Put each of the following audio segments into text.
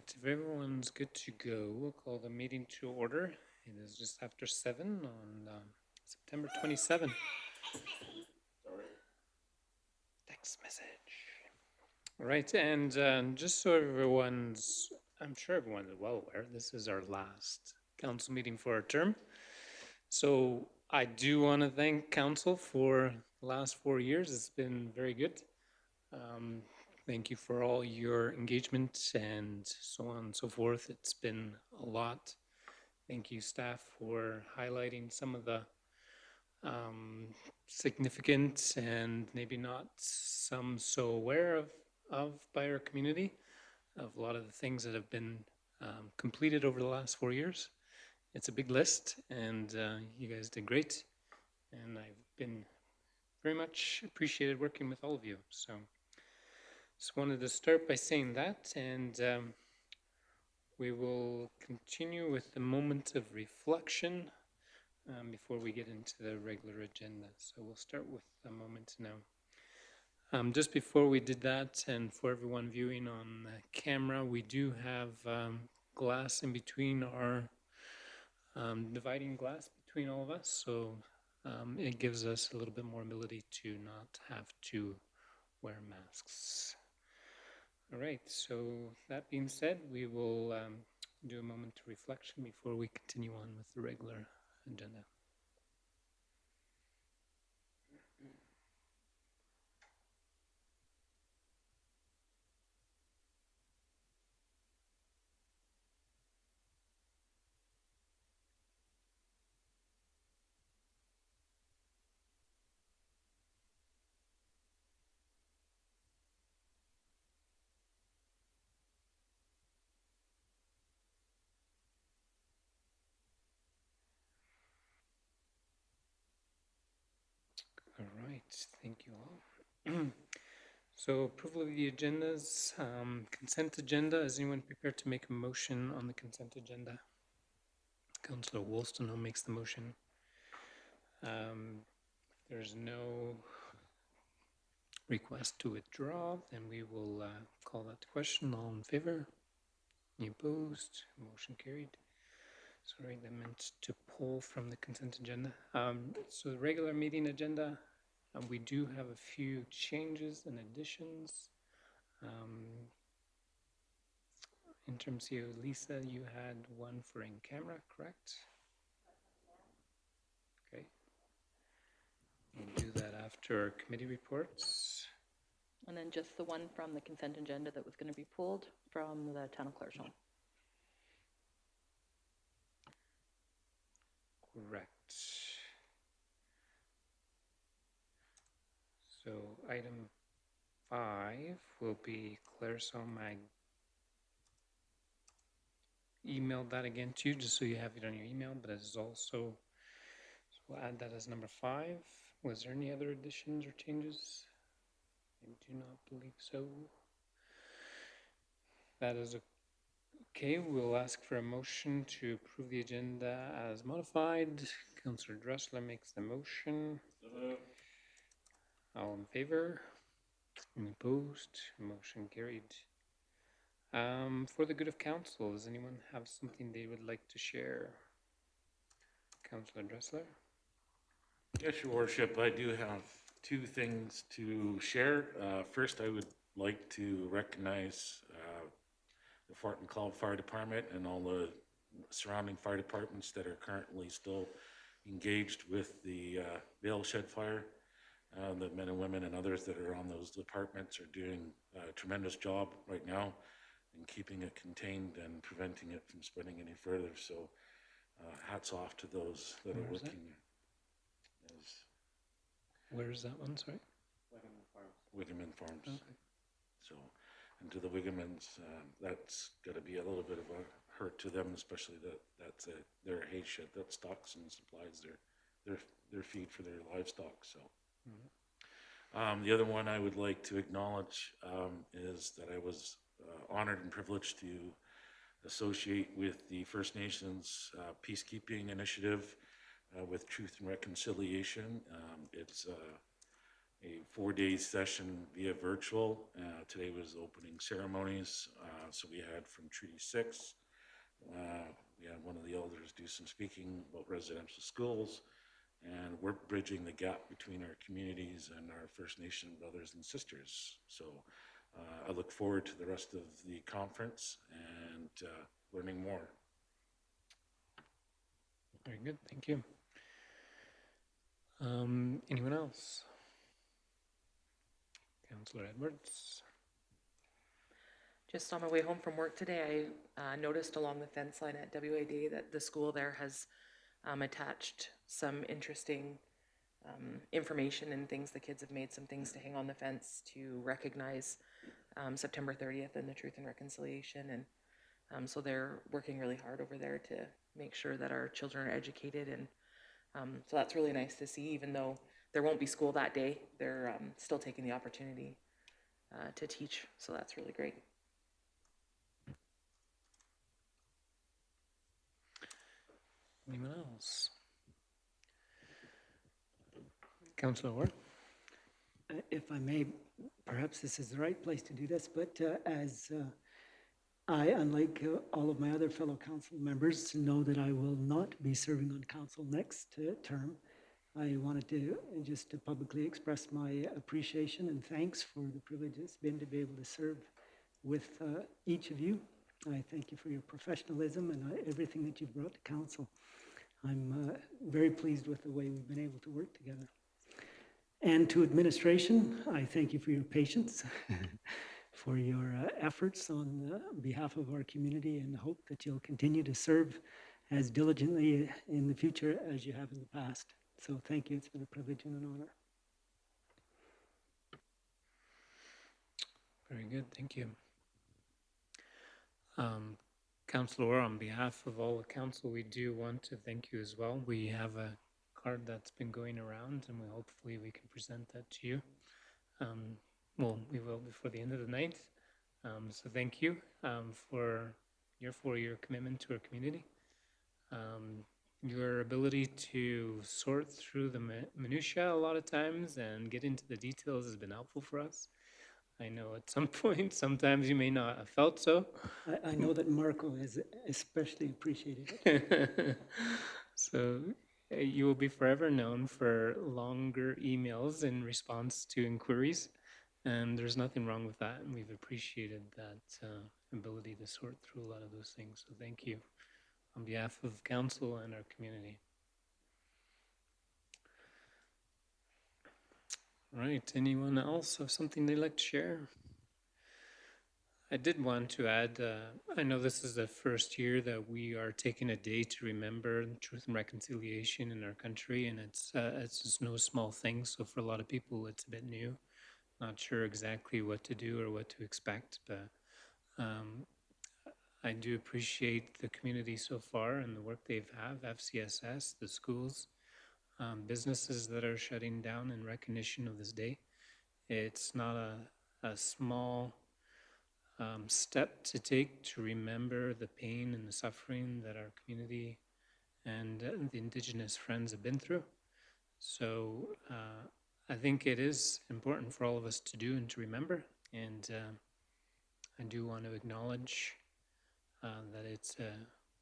right, if everyone's good to go, we'll call the meeting to order. It is just after 7 on September 27. Text message. All right, and just so I'm sure everyone's well aware, this is our last council meeting for our term. So I do want to thank council for the last 4 years. It's been very good. Um, Thank you for all your engagement and so on and so forth. It's been a lot. Thank you, staff, for highlighting some of the um, significant and maybe not some so aware of by our community, of a lot of the things that have been completed over the last 4 years. It's a big list, and you guys did great. And I've been very much appreciated working with all of you. So just wanted to start by saying that, and we will continue with the moment of reflection before we get into the regular agenda. So we'll start with a moment now. Just before we did that, and for everyone viewing on camera, we do have glass in between our dividing glass between all of us. So it gives us a little bit more ability to not have to wear masks. All right, so that being said, we will do a moment of reflection before we continue on with the regular agenda. All right, thank you all. So approval of the agendas, consent agenda. Is anyone prepared to make a motion on the consent agenda? Councillor Woolston who makes the motion. There's no request to withdraw, then we will call that to question. All in favor? Any opposed? Motion carried. Sorry, that meant to pull from the consent agenda. So the regular meeting agenda, we do have a few changes and additions. In terms of you, Lisa, you had one for in camera, correct? Okay. We'll do that after committee reports. And then just the one from the consent agenda that was going to be pulled from the town of Claresholm. Correct. So item 5 will be Claresholm. I emailed that again to you just so you have it on your email, but it's also, so we'll add that as number 5. Was there any other additions or changes? I do not believe so. That is okay. We'll ask for a motion to approve the agenda as modified. Councillor Dressler makes the motion. All in favor? Any opposed? Motion carried. For the good of council, does anyone have something they would like to share? Councillor Dressler? Yes, Your Worship, I do have 2 things to share. First, I would like to recognize the Fort McLeod Fire Department and all the surrounding fire departments that are currently still engaged with the Bale Shed Fire. The men and women and others that are on those departments are doing a tremendous job right now in keeping it contained and preventing it from spreading any further. So hats off to those that are working. Where is that one, sorry? Wiggerman Farms. Okay. So, and to the Wiggermans, that's got to be a little bit of a hurt to them, especially that's their hay shed that stocks and supplies their feed for their livestock. So, the other one I would like to acknowledge is that I was honored and privileged to associate with the First Nations peacekeeping initiative with Truth and Reconciliation. It's a 4-day session via virtual. Today was opening ceremonies, so we had from Treaty 6. We had one of the elders do some speaking about residential schools, and we're bridging the gap between our communities and our First Nation brothers and sisters. So I look forward to the rest of the conference and learning more. Very good, thank you. Anyone else? Councillor Edwards. Just on my way home from work today, I noticed along the fence line at WAD that the school there has attached some interesting information and things. The kids have made some things to hang on the fence to recognize September 30th and the Truth and Reconciliation. And so they're working really hard over there to make sure that our children are educated. And so that's really nice to see, even though there won't be school that day, they're still taking the opportunity to teach. So that's really great. Anyone else? Councillor Ward. If I may, perhaps this is the right place to do this, but as I, unlike all of my other fellow council members, know that I will not be serving on council next term, I wanted to just to publicly express my appreciation and thanks for the privilege it's been to be able to serve with each of you. I thank you for your professionalism and everything that you've brought to council. I'm very pleased with the way we've been able to work together. And to administration, I thank you for your patience, for your efforts on behalf of our community, and hope that you'll continue to serve as diligently in the future as you have in the past. So thank you. It's been a privilege and an honor. Very good, thank you. Councillor Orr, on behalf of all the council, we do want to thank you as well. We have a card that's been going around, and hopefully we can present that to you. Well, we will before the end of the night. So thank you for your commitment to our community. Your ability to sort through the minutiae a lot of times and get into the details has been helpful for us. I know at some point, sometimes you may not have felt so. I know that Marco has especially appreciated it. So you will be forever known for longer emails in response to inquiries, and there's nothing wrong with that. And we've appreciated that ability to sort through a lot of those things. So thank you on behalf of council and our community. All right, anyone else have something they'd like to share? I did want to add, I know this is the first year that we are taking a day to remember truth and reconciliation in our country, and it's just no small thing. So for a lot of people, it's a bit new. Not sure exactly what to do or what to expect, but I do appreciate the community so far and the work they've had, FCSS, the schools, businesses that are shutting down in recognition of this day. It's not a small step to take to remember the pain and the suffering that our community and the Indigenous friends have been through. So I think it is important for all of us to do and to remember. And I do want to acknowledge that it's a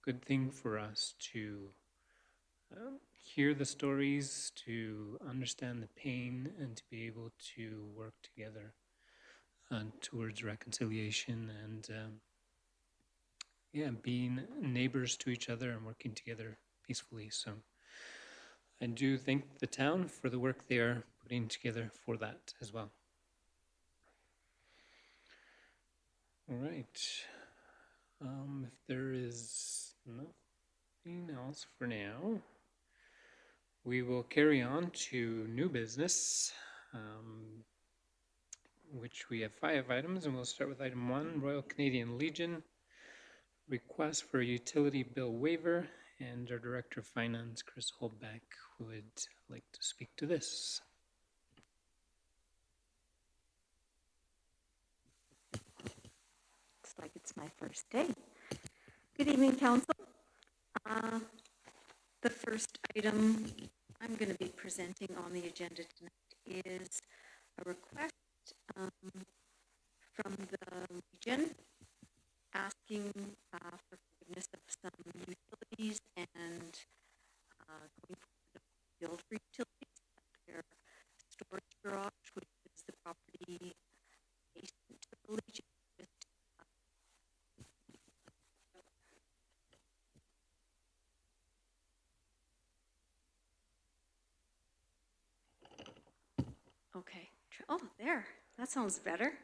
good thing for us to hear the stories, to understand the pain, and to be able to work together towards reconciliation and being neighbors to each other and working together peacefully. So I do thank the town for the work they are putting together for that as well. All right. If there is nothing else for now, we will carry on to new business, which we have 5 items, and we'll start with item 1, Royal Canadian Legion, request for a utility bill waiver, and our Director of Finance, Chris Holbeck, would like to speak to this. Looks like it's my first day. Good evening, Council. The first item I'm going to be presenting on the agenda tonight is a request from the Legion asking for forgiveness of some utilities and going forward to build for utilities at their storage garage, which is the property adjacent to the Legion. Okay. Oh, there. That sounds better.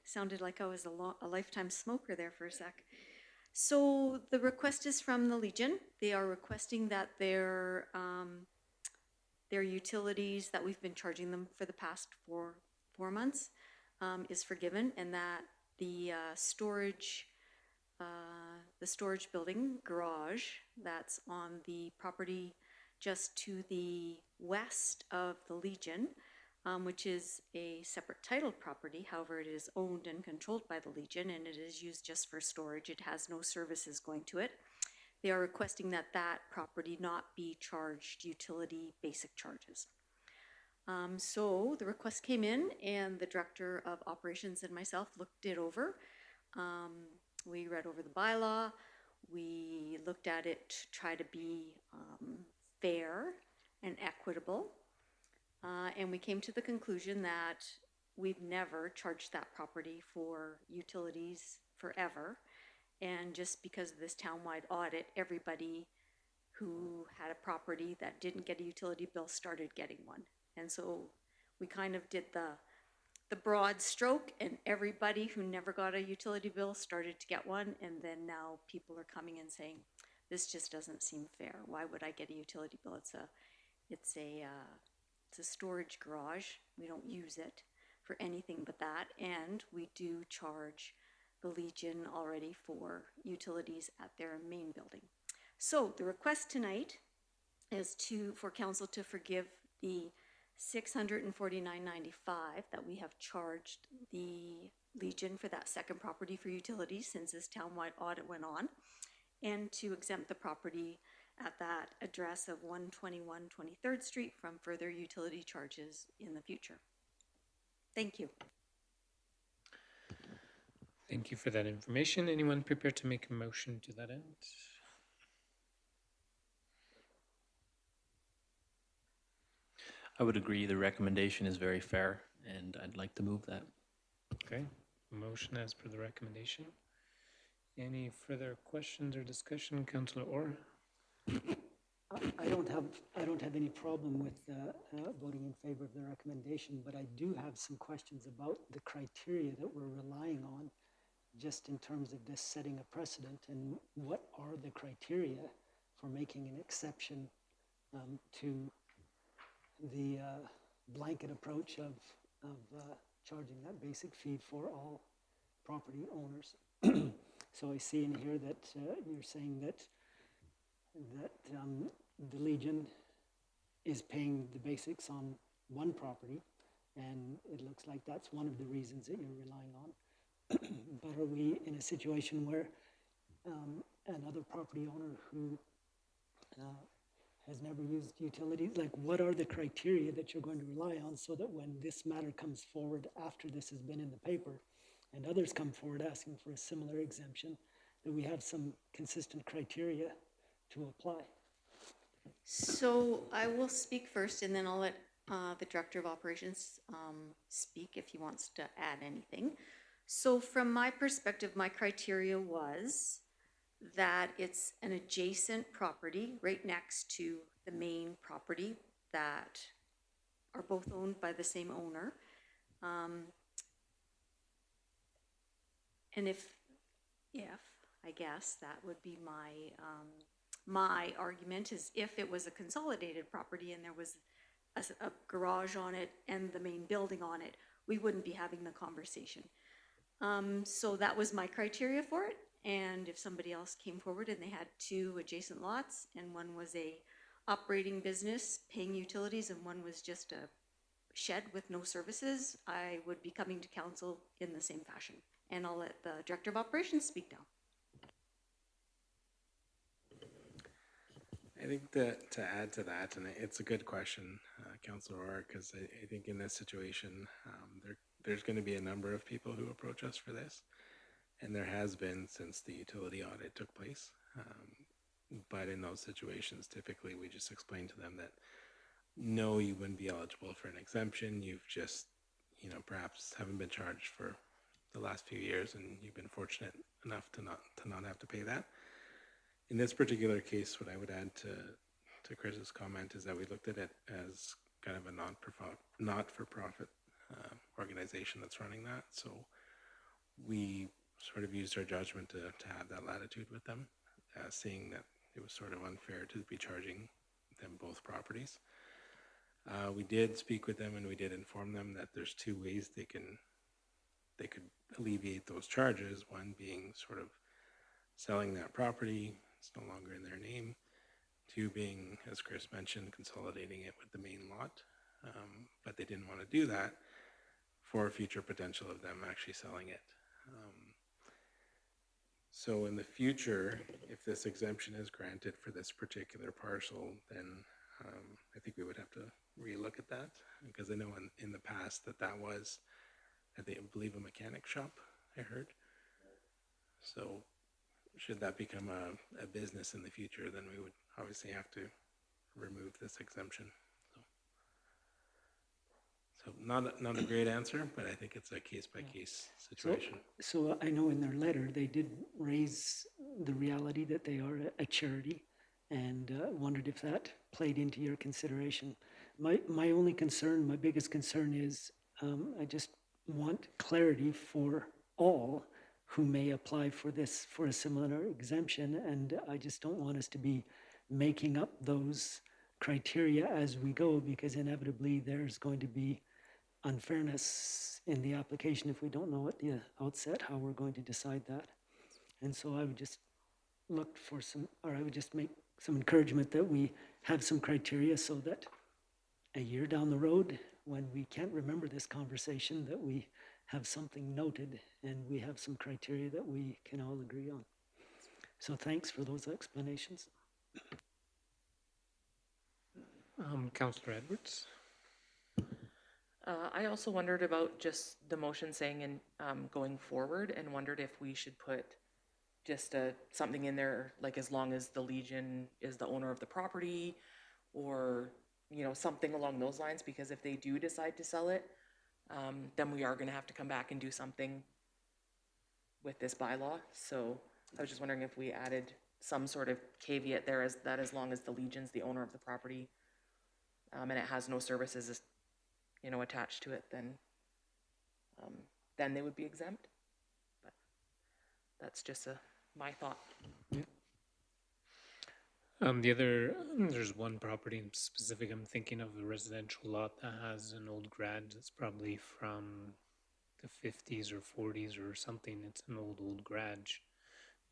Sounded like I was a lifetime smoker there for a sec. So the request is from the Legion. They are requesting that their utilities that we've been charging them for the past four months is forgiven, and that the storage building garage that's on the property just to the west of the Legion, which is a separate titled property. However, it is owned and controlled by the Legion, and it is used just for storage. It has no services going to it. They are requesting that that property not be charged utility basic charges. So the request came in, and the Director of Operations and myself looked it over. We read over the bylaw. We looked at it to try to be fair and equitable. And we came to the conclusion that we've never charged that property for utilities forever. And just because of this townwide audit, everybody who had a property that didn't get a utility bill started getting one. And so we kind of did the broad stroke, and everybody who never got a utility bill started to get one. And then now people are coming and saying, this just doesn't seem fair. Why would I get a utility bill? It's a storage garage. We don't use it for anything but that. And we do charge the Legion already for utilities at their main building. So the request tonight is for council to forgive the $649.95 that we have charged the Legion for that second property for utilities since this townwide audit went on, and to exempt the property at that address of 121 23rd Street from further utility charges in the future. Thank you. Thank you for that information. Anyone prepared to make a motion to that end? I would agree. The recommendation is very fair, and I'd like to move that. Okay, motion as per the recommendation. Any further questions or discussion, Councillor Orr? I don't have any problem with voting in favor of the recommendation, but I do have some questions about the criteria that we're relying on, just in terms of this setting a precedent, and what are the criteria for making an exception to the blanket approach of charging that basic fee for all property owners. So I see in here that you're saying that the Legion is paying the basics on one property, and it looks like that's one of the reasons that you're relying on. But are we in a situation where another property owner who has never used utilities, like what are the criteria that you're going to rely on so that when this matter comes forward after this has been in the paper and others come forward asking for a similar exemption, that we have some consistent criteria to apply? So I will speak first, and then I'll let the Director of Operations speak if he wants to add anything. So from my perspective, my criteria was that it's an adjacent property right next to the main property that are both owned by the same owner. And if I guess that would be my argument, is if it was a consolidated property and there was a garage on it and the main building on it, we wouldn't be having the conversation. So that was my criteria for it. And if somebody else came forward and they had two adjacent lots, and one was a operating business paying utilities and one was just a shed with no services, I would be coming to council in the same fashion. And I'll let the Director of Operations speak now. I think that to add to that, and it's a good question, Councillor Orr, because I think in this situation, there's going to be a number of people who approach us for this, and there has been since the utility audit took place. But in those situations, typically we just explain to them that no, you wouldn't be eligible for an exemption. You've just, perhaps haven't been charged for the last few years, and you've been fortunate enough to not have to pay that. In this particular case, what I would add to Chris's comment is that we looked at it as kind of a not-for-profit organization that's running that. So we sort of used our judgment to have that latitude with them, seeing that it was sort of unfair to be charging them both properties. We did speak with them and we did inform them that there's two ways they could alleviate those charges. One being sort of selling that property, it's no longer in their name. Two being, as Chris mentioned, consolidating it with the main lot. But they didn't want to do that for future potential of them actually selling it. So in the future, if this exemption is granted for this particular parcel, then I think we would have to relook at that, because I know in the past that was, I believe, a mechanic shop, I heard. So should that become a business in the future, then we would obviously have to remove this exemption. So not a great answer, but I think it's a case-by-case situation. So I know in their letter, they did raise the reality that they are a charity, and wondered if that played into your consideration. My only concern, my biggest concern is I just want clarity for all who may apply for a similar exemption, and I just don't want us to be making up those criteria as we go, because inevitably there's going to be unfairness in the application if we don't know at the outset how we're going to decide that. And so I would just look for I would just make some encouragement that we have some criteria so that a year down the road, when we can't remember this conversation, that we have something noted and we have some criteria that we can all agree on. So thanks for those explanations. Councillor Edwards? I also wondered about just the motion saying going forward, and wondered if we should put just something in there, like as long as the Legion is the owner of the property, or something along those lines, because if they do decide to sell it, then we are going to have to come back and do something with this bylaw. So I was just wondering if we added some sort of caveat there, as long as the Legion's the owner of the property, and it has no services attached to it, then they would be exempt. But that's just my thought. There's one property in specific I'm thinking of, a residential lot that has an old garage. It's probably from the 50s or 40s or something. It's an old garage.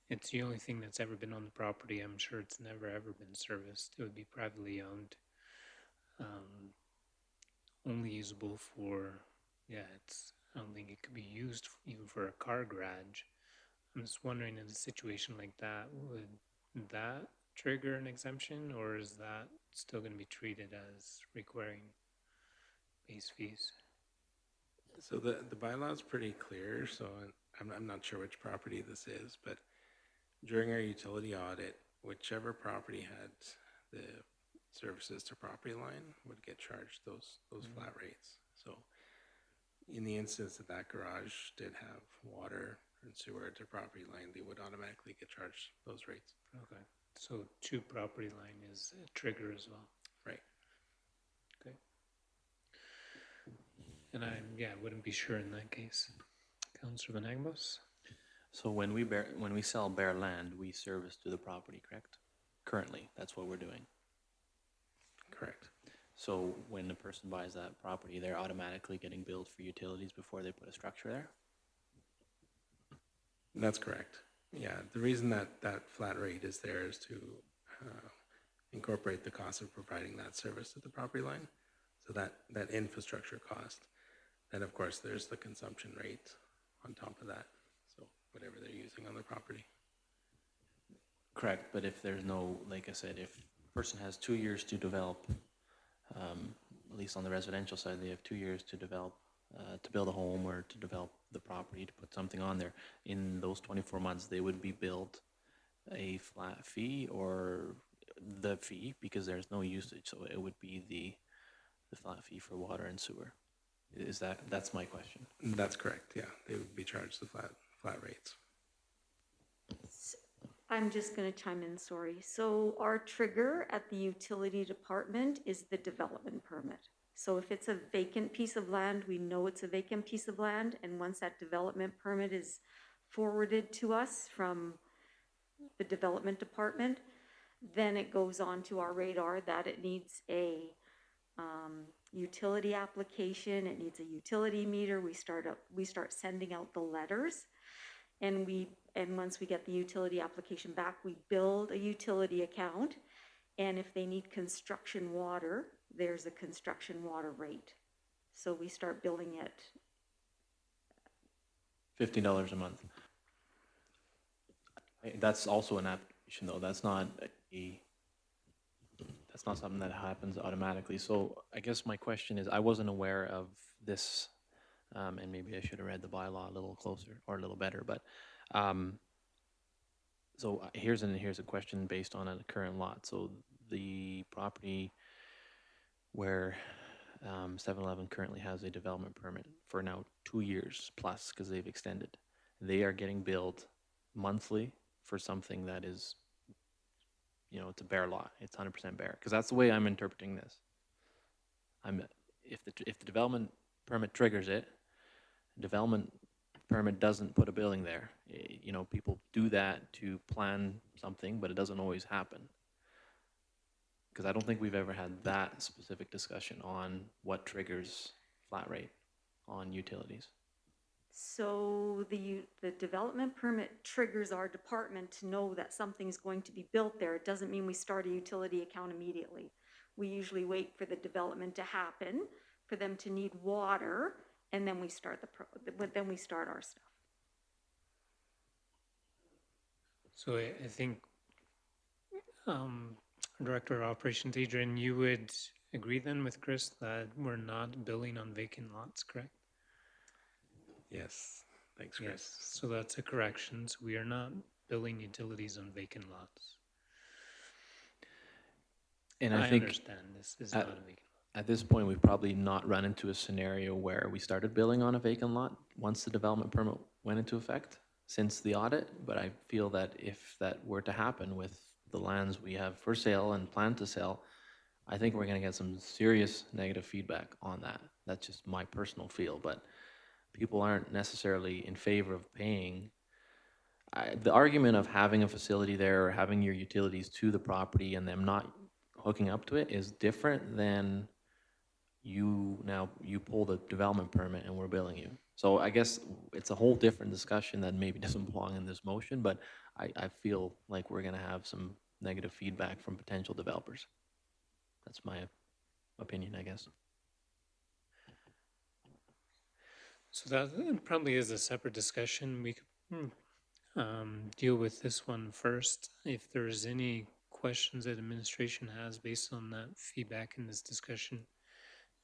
It's the only thing that's ever been on the property. I'm sure it's never ever been serviced. It would be privately owned. Only usable for, I don't think it could be used even for a car garage. I'm just wondering, in a situation like that, would that trigger an exemption, or is that still going to be treated as requiring base fees? So the bylaw is pretty clear, so I'm not sure which property this is, but during our utility audit, whichever property had the services to property line would get charged those flat rates. So in the instance that garage did have water and sewer to property line, they would automatically get charged those rates. Okay, so to property line is a trigger as well. Right. Okay. And I wouldn't be sure in that case. Councillor Van Agbos? So when we sell bare land, we service to the property, correct? Currently, that's what we're doing. Correct. So when the person buys that property, they're automatically getting billed for utilities before they put a structure there? That's correct. Yeah, the reason that flat rate is there is to incorporate the cost of providing that service to the property line. So that infrastructure cost. Then of course there's the consumption rate on top of that. So whatever they're using on the property. Correct, but if there's no, like I said, if person has 2 years to develop, at least on the residential side, they have 2 years to develop, to build a home or to develop the property, to put something on there. In those 24 months, they would be billed a flat fee or the fee, because there's no usage, so it would be the flat fee for water and sewer. That's my question. That's correct, yeah. They would be charged the flat rates. I'm just gonna chime in, sorry. So our trigger at the utility department is the development permit. So if it's a vacant piece of land, we know it's a vacant piece of land, and once that development permit is forwarded to us from the development department, then it goes on to our radar that it needs a utility application, it needs a utility meter. We start sending out the letters, and once we get the utility application back, we build a utility account, and if they need construction water, there's a construction water rate. So we start billing it. $50 a month. That's also an application, though. That's not something that happens automatically. So I guess my question is, I wasn't aware of this, and maybe I should have read the bylaw a little closer or a little better, but so here's a question based on a current lot. So the property where 7-Eleven currently has a development permit for now 2 years plus, because they've extended, they are getting billed monthly for something that is, it's a bare lot. It's 100% bare, because that's the way I'm interpreting this. If the development permit triggers it, development permit doesn't put a building there. People do that to plan something, but it doesn't always happen. Because I don't think we've ever had that specific discussion on what triggers flat rate on utilities. So the development permit triggers our department to know that something's going to be built there. It doesn't mean we start a utility account immediately. We usually wait for the development to happen, for them to need water, and then we start then we start our stuff. So I think, Director of Operations Adrian, you would agree then with Chris that we're not billing on vacant lots, correct? Yes, thanks, Chris. Yes, so that's a correction. So we are not billing utilities on vacant lots. And I I think understand this is not a vacant lot. at this point, we've probably not run into a scenario where we started billing on a vacant lot once the development permit went into effect since the audit. But I feel that if that were to happen with the lands we have for sale and plan to sell, I think we're going to get some serious negative feedback on that. That's just my personal feel, but people aren't necessarily in favor of paying. The argument of having a facility there or having your utilities to the property and them not hooking up to it is different than you pull the development permit and we're billing you. So I guess it's a whole different discussion that maybe doesn't belong in this motion, but I feel like we're going to have some negative feedback from potential developers. That's my opinion, I guess. So that probably is a separate discussion. We could deal with this one first. If there's any questions that administration has based on that feedback in this discussion,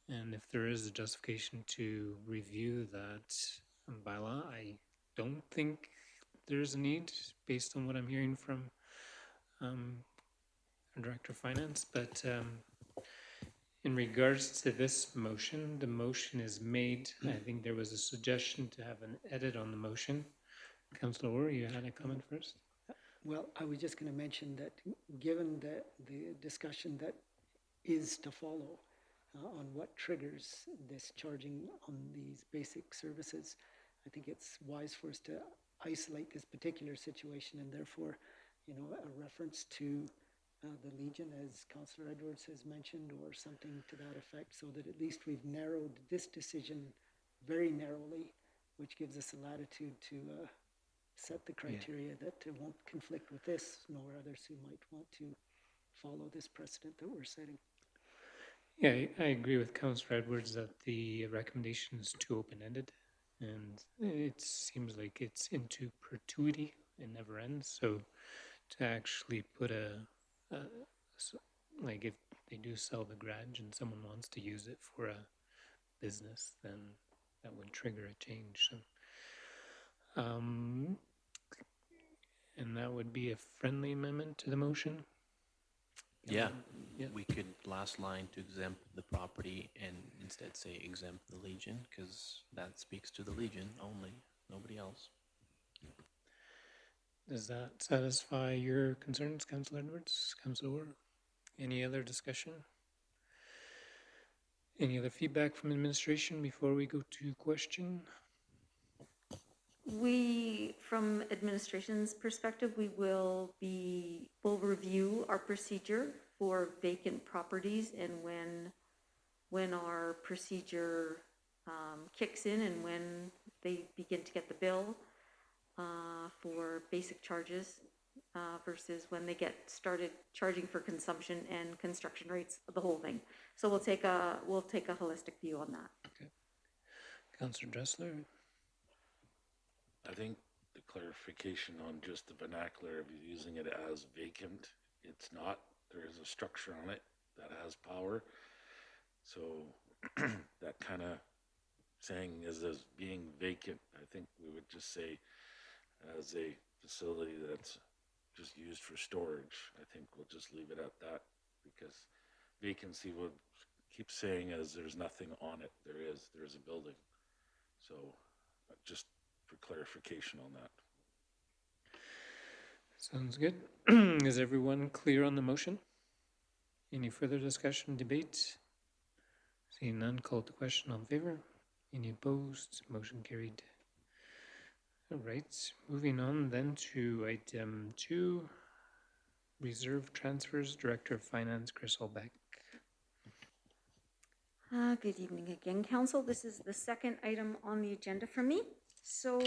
and if there is a justification to review that bylaw, I don't think there's a need based on what I'm hearing from our Director of Finance, but in regards to this motion, the motion is made. I think there was a suggestion to have an edit on the motion. Councillor Orr, you had a comment first? Well, I was just going to mention that given the discussion that is to follow on what triggers this charging on these basic services, I think it's wise for us to isolate this particular situation and therefore, a reference to the Legion, as Councillor Edwards has mentioned, or something to that effect, so that at least we've narrowed this decision very narrowly, which gives us a latitude to set the criteria that won't conflict with this, nor others who might want to follow this precedent that we're setting. Yeah, I agree with Councillor Edwards that the recommendation is too open-ended, and it seems like it's into perpetuity. It never ends. So to actually put like if they do sell the garage and someone wants to use it for a business, then that would trigger a change, so. And that would be a friendly amendment to the motion? Yeah, Yeah. we could last line to exempt the property and instead say exempt the Legion, because that speaks to the Legion only, nobody else. Does that satisfy your concerns, Councillor Edwards, Councillor Orr? Any other discussion? Any other feedback from administration before we go to question? We, from administration's perspective, we'll review our procedure for vacant properties and when our procedure kicks in and when they begin to get the bill for basic charges versus when they get started charging for consumption and construction rates, the whole thing. So we'll take a holistic view on that. Okay. Councillor Dressler? I think the clarification on just the vernacular of using it as vacant, it's not. There is a structure on it that has power. So that kind of saying is as being vacant, I think we would just say as a facility that's just used for storage. I think we'll just leave it at that because vacancy would keep saying as there's nothing on it. There's a building. So just for clarification on that. Sounds good. Is everyone clear on the motion? Any further discussion, debate? Seeing none, call to question. All in favor? Any opposed? Motion carried. All right, moving on then to item 2, reserve transfers, Director of Finance, Chris Holbeck. Good evening again, Council. This is the second item on the agenda for me. So,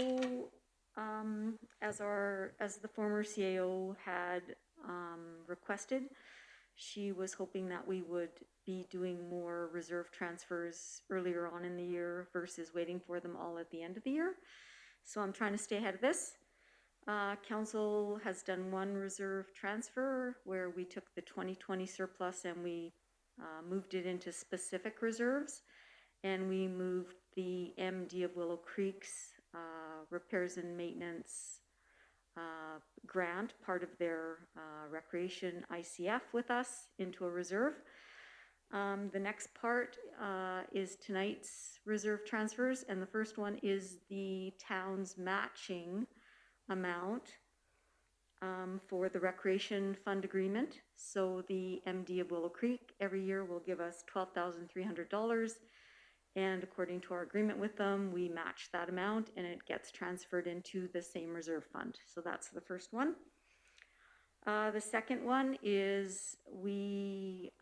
as the former CAO had requested, she was hoping that we would be doing more reserve transfers earlier on in the year versus waiting for them all at the end of the year. So I'm trying to stay ahead of this. Council has done one reserve transfer where we took the 2020 surplus and we moved it into specific reserves, and we moved the MD of Willow Creek's repairs and maintenance grant, part of their recreation ICF with us, into a reserve. The next part is tonight's reserve transfers, and the first one is the town's matching amount for the recreation fund agreement. So the MD of Willow Creek every year will give us $12,300, and according to our agreement with them, we match that amount and it gets transferred into the same reserve fund. So that's the first one. The second one is we,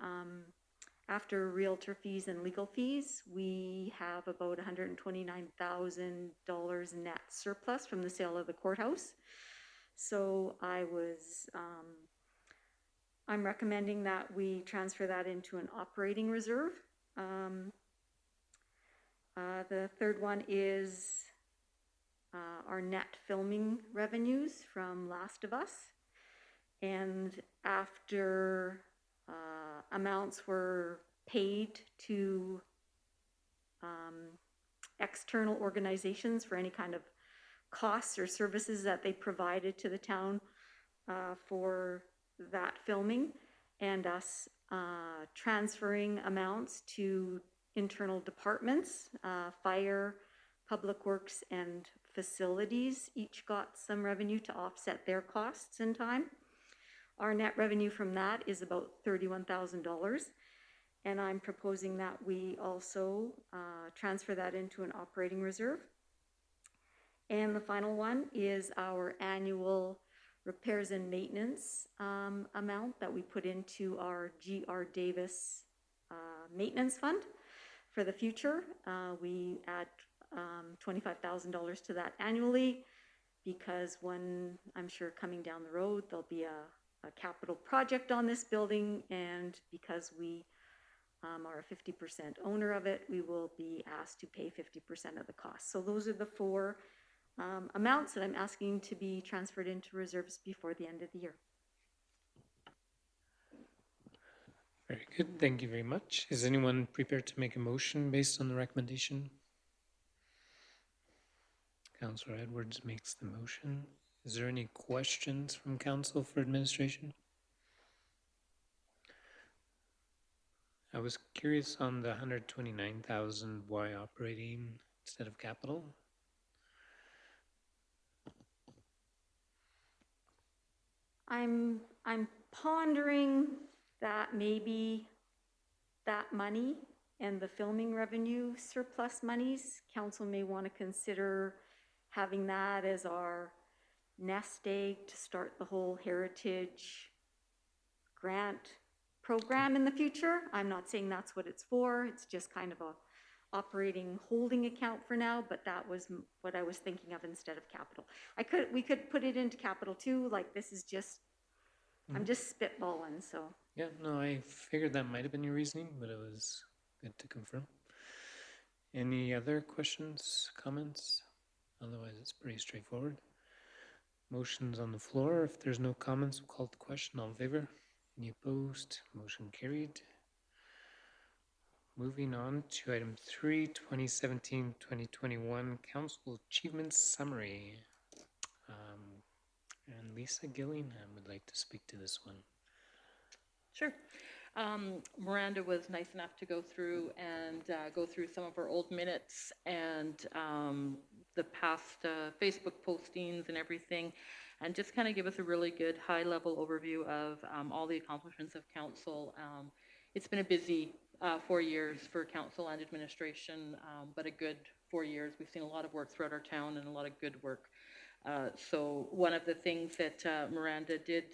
after realtor fees and legal fees, we have about $129,000 net surplus from the sale of the courthouse. So I'm recommending that we transfer that into an operating reserve. The third one is our net filming revenues from Last of Us. And after amounts were paid to external organizations for any kind of costs or services that they provided to the town for that filming, and us transferring amounts to internal departments, fire, public works, and facilities each got some revenue to offset their costs in time. Our net revenue from that is about $31,000, and I'm proposing that we also transfer that into an operating reserve. And the final one is our annual repairs and maintenance amount that we put into our G.R. Davis maintenance fund for the future. We add $25,000 to that annually because when, I'm sure coming down the road, there'll be a capital project on this building, and because we are a 50% owner of it, we will be asked to pay 50% of the cost. So those are the 4 amounts that I'm asking to be transferred into reserves before the end of the year. Very good, thank you very much. Is anyone prepared to make a motion based on the recommendation? Councillor Edwards makes the motion. Is there any questions from council for administration? I was curious on the 129,000, why operating instead of capital? I'm pondering that maybe that money and the filming revenue surplus monies, council may want to consider having that as our nest egg to start the whole heritage grant program in the future. I'm not saying that's what it's for. It's just kind of a operating holding account for now, but that was what I was thinking of instead of capital. We could put it into capital too, like this is just, I'm just spitballing, so. Yeah, no, I figured that might have been your reasoning, but it was good to confirm. Any other questions, comments? Otherwise, it's pretty straightforward. Motion's on the floor. If there's no comments, we'll call the question. All in favor? Any opposed? Motion carried. Moving on to item 3, 2017-2021 Council Achievements Summary. And Lisa Gillingham would like to speak to this one. Sure. Miranda was nice enough to go through some of our old minutes and the past Facebook postings and everything, and just kind of give us a really good high-level overview of all the accomplishments of council. It's been a busy 4 years for council and administration, but a good 4 years. We've seen a lot of work throughout our town and a lot of good work. So one of the things that Miranda did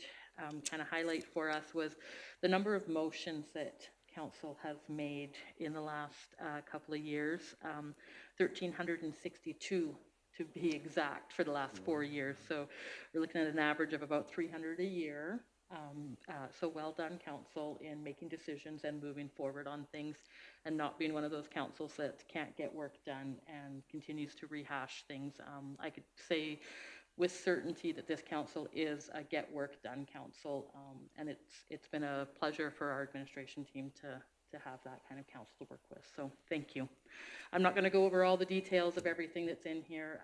kind of highlight for us was the number of motions that council has made in the last couple of years, 1,362 to be exact for the last 4 years. So we're looking at an average of about 300 a year. So well done, council, in making decisions and moving forward on things and not being one of those councils that can't get work done and continues to rehash things. I could say with certainty that this council is a get work done council, and it's been a pleasure for our administration team to have that kind of council to work with. So thank you. I'm not going to go over all the details of everything that's in here,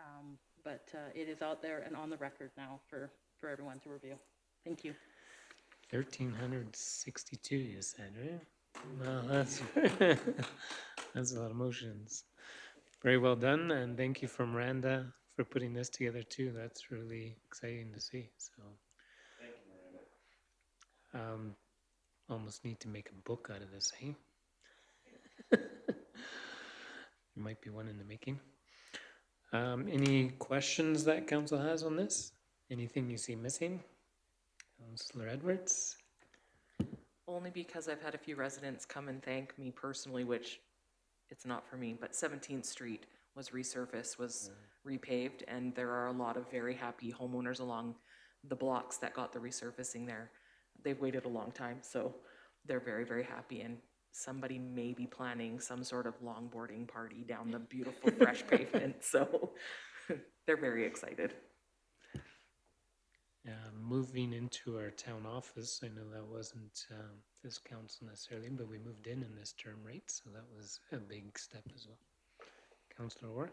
but it is out there and on the record now for everyone to review. Thank you. 1,362, you said, right? Well, that's that's a lot of motions. Very well done, and thank you from Miranda for putting this together too. That's really exciting to see. So, thank you, Miranda. Almost need to make a book out of this, hey? There might be one in the making. Any questions that council has on this? Anything you see missing? Councillor Edwards? Only because I've had a few residents come and thank me personally, which it's not for me, but 17th Street was resurfaced, was repaved, and there are a lot of very happy homeowners along the blocks that got the resurfacing there. They've waited a long time, so they're very, very happy, and somebody may be planning some sort of longboarding party down the beautiful fresh pavement, so they're very excited. Moving into our town office, I know that wasn't this council necessarily, but we moved in this term, right? So that was a big step as well. Councillor Orr?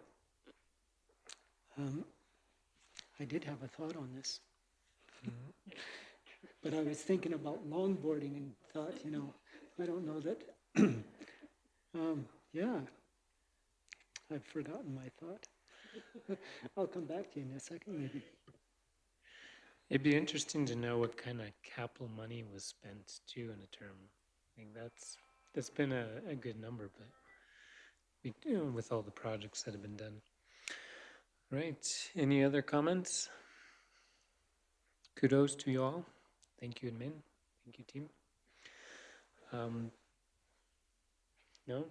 I did have a thought on this. But I was thinking about longboarding and thought, I don't know that, yeah, I've forgotten my thought. I'll come back to you in a second, maybe. It'd be interesting to know what kind of capital money was spent too in a term. I think that's been a good number, but with all the projects that have been done. Right, any other comments? Kudos to you all. Thank you, admin. Thank you, team. No?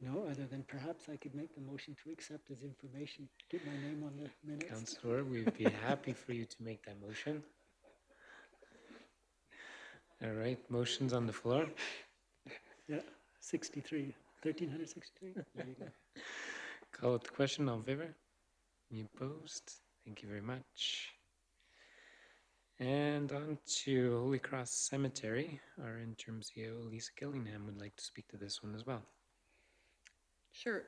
No, other than perhaps I could make the motion to accept as information, get my name on the minutes. Councillor, we'd be happy for you to make that motion. All right, motion's on the floor. Yeah, 1,363. There you go. Call it the question, all in favor? Any opposed? Thank you very much. And on to Holy Cross Cemetery. Our interim CEO, Lisa Gillingham, would like to speak to this one as well. Sure.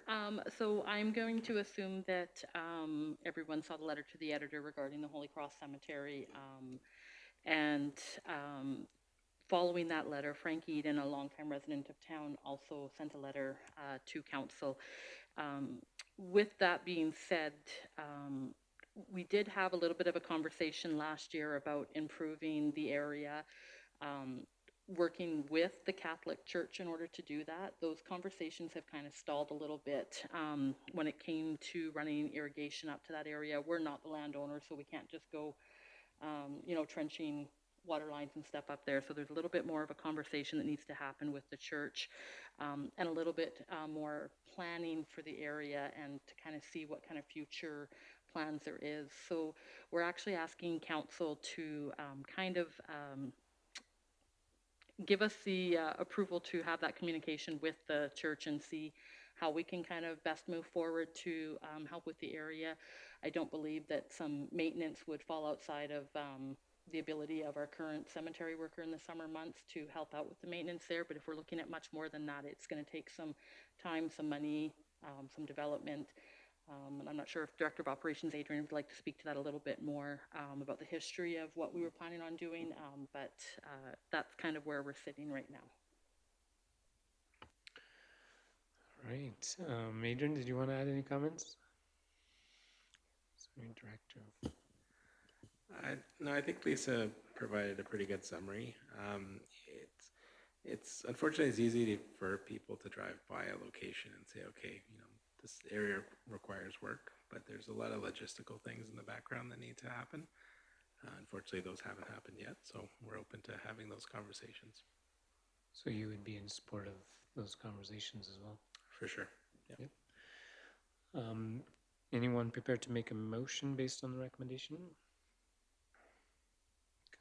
So I'm going to assume that everyone saw the letter to the editor regarding the Holy Cross Cemetery. And following that letter, Frank Eden, a longtime resident of town, also sent a letter to council. With that being said, we did have a little bit of a conversation last year about improving the area, working with the Catholic Church in order to do that. Those conversations have kind of stalled a little bit. When it came to running irrigation up to that area, we're not the landowner, so we can't just go, trenching water lines and stuff up there. So there's a little bit more of a conversation that needs to happen with the church, and a little bit more planning for the area and to kind of see what kind of future plans there is. So we're actually asking council to give us the approval to have that communication with the church and see how we can kind of best move forward to help with the area. I don't believe that some maintenance would fall outside of the ability of our current cemetery worker in the summer months to help out with the maintenance there. But if we're looking at much more than that, it's going to take some time, some money, some development. And I'm not sure if Director of Operations Adrian would like to speak to that a little bit more about the history of what we were planning on doing, but that's kind of where we're sitting right now. All right. Adrian, did you want to add any comments? Sorry, Director. No, I think Lisa provided a pretty good summary. It's unfortunately it's easy for people to drive by a location and say, okay, this area requires work, but there's a lot of logistical things in the background that need to happen. Unfortunately, those haven't happened yet, so we're open to having those conversations. So you would be in support of those conversations as well? For sure. Yeah. Yep. Anyone prepared to make a motion based on the recommendation?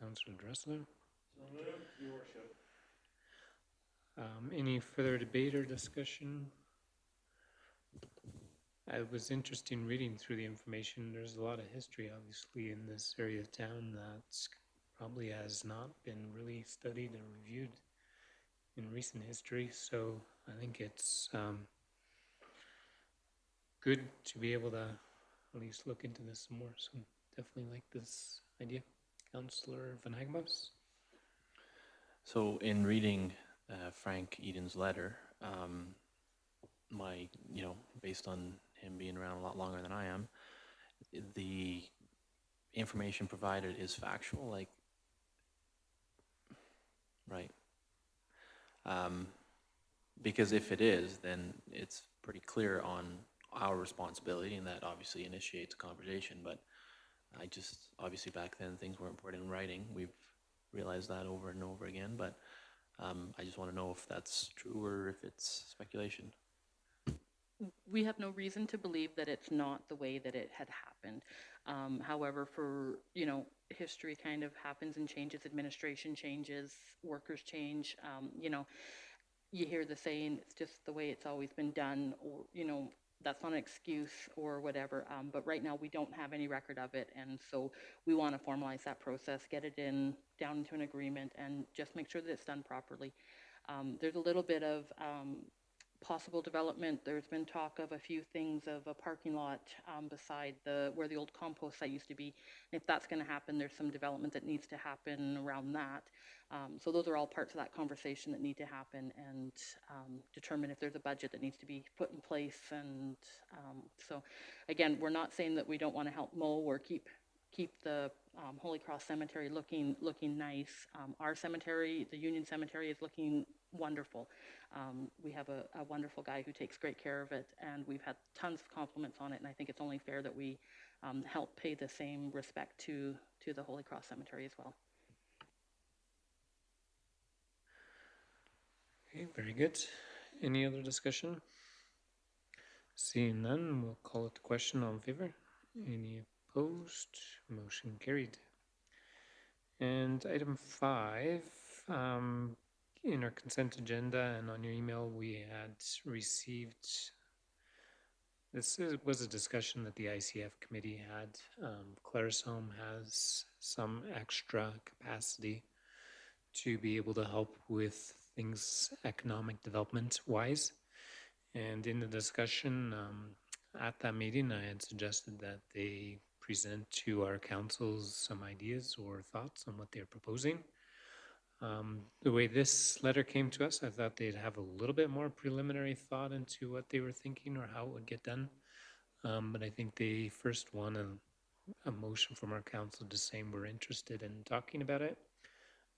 Councillor Dressler? So moved, Your Worship. Any further debate or discussion? It was interesting reading through the information. There's a lot of history, obviously, in this area of town that probably has not been really studied and reviewed in recent history. So I think it's good to be able to at least look into this some more. So definitely like this idea. Councillor Van Hagenbos? So in reading Frank Eden's letter, based on him being around a lot longer than I am, the information provided is factual, right? Because if it is, then it's pretty clear on our responsibility, and that obviously initiates a conversation. But obviously back then things weren't put in writing. We've realized that over and over again, but I just want to know if that's true or if it's speculation. We have no reason to believe that it's not the way that it had happened. However, history kind of happens and changes, administration changes, workers change. You hear the saying, it's just the way it's always been done, or, that's not an excuse or whatever. But right now we don't have any record of it. And so we want to formalize that process, get it down into an agreement, and just make sure that it's done properly. There's a little bit of possible development. There's been talk of a few things of a parking lot beside where the old compost site used to be. And if that's going to happen, there's some development that needs to happen around that. So those are all parts of that conversation that need to happen, and determine if there's a budget that needs to be put in place. And so again, we're not saying that we don't want to help mow or keep the Holy Cross Cemetery looking nice. Our cemetery, the Union Cemetery, is looking wonderful. We have a wonderful guy who takes great care of it, and we've had tons of compliments on it, and I think it's only fair that we help pay the same respect to the Holy Cross Cemetery as well. Okay, very good. Any other discussion? Seeing none, we'll call it the question. All in favor? Any opposed? Motion carried. And item 5, in our consent agenda and on your email, we had received was a discussion that the ICF committee had. Clarisholm has some extra capacity to be able to help with things economic development wise. And in the discussion at that meeting, I had suggested that they present to our councils some ideas or thoughts on what they're proposing. The way this letter came to us, I thought they'd have a little bit more preliminary thought into what they were thinking or how it would get done. But I think they first want a motion from our council just saying we're interested in talking about it,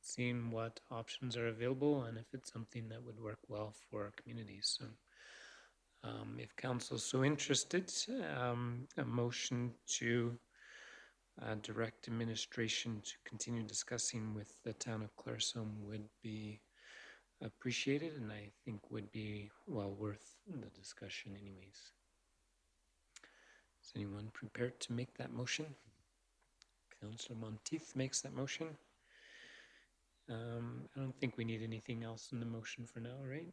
seeing what options are available, and if it's something that would work well for our community. So if council is so interested, a motion to direct administration to continue discussing with the town of Clarisholm would be appreciated, and I think would be well worth the discussion anyways. Is anyone prepared to make that motion? Councillor Monteith makes that motion. I don't think we need anything else in the motion for now, right?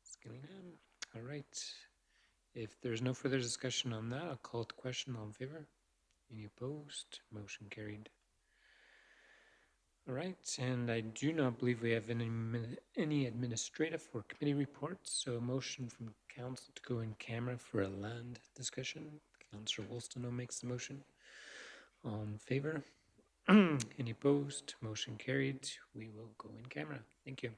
Skillingham. All right. If there's no further discussion on that, I'll call the question. All in favor? Any opposed? Motion carried. All right, and I do not believe we have any administrative or committee reports, so a motion from council to go in camera for a land discussion. Councillor Wolstenholme makes the motion. All in favor? Any opposed? Motion carried. We will go in camera. Thank you.